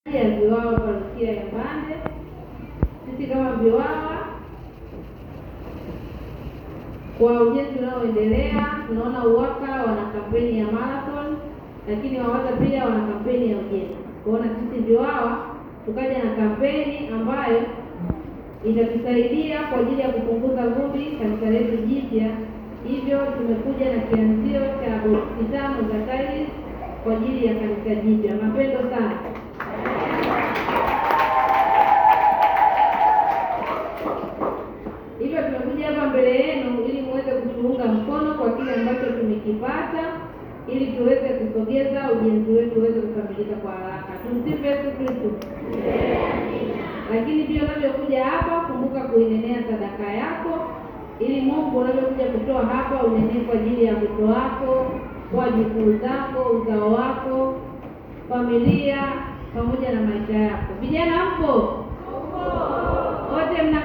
ya Viwawa Parokia ya Mbande. Sisi kama Viwawa, kwa ujenzi unaoendelea, tunaona UWAKA wana kampeni ya marathon, lakini WAWATA pia wana kampeni ya ujenzi. Kuona sisi Viwawa tukaja na kampeni ambayo itatusaidia kwa ajili ya kupunguza vumbi kanisa letu jipya. Hivyo tumekuja na kianzio cha boksi 5 za tiles kwa ajili ya kanisa jipya. Mapendo sana. Hivyo tumekuja hapa mbele yenu ili muweze kutuunga mkono kwa kile ambacho tumekipata, ili tuweze kusogeza ujenzi wetu uweze kukamilika kwa haraka. Tumsifu Yesu Kristo. Lakini pia unapokuja hapa, kumbuka kuinenea sadaka yako, ili Mungu unapokuja kutoa hapa unenee kwa ajili ya mtoto wako, wajukuu zako, uzao wako, familia pamoja na maisha yako. Vijana hapo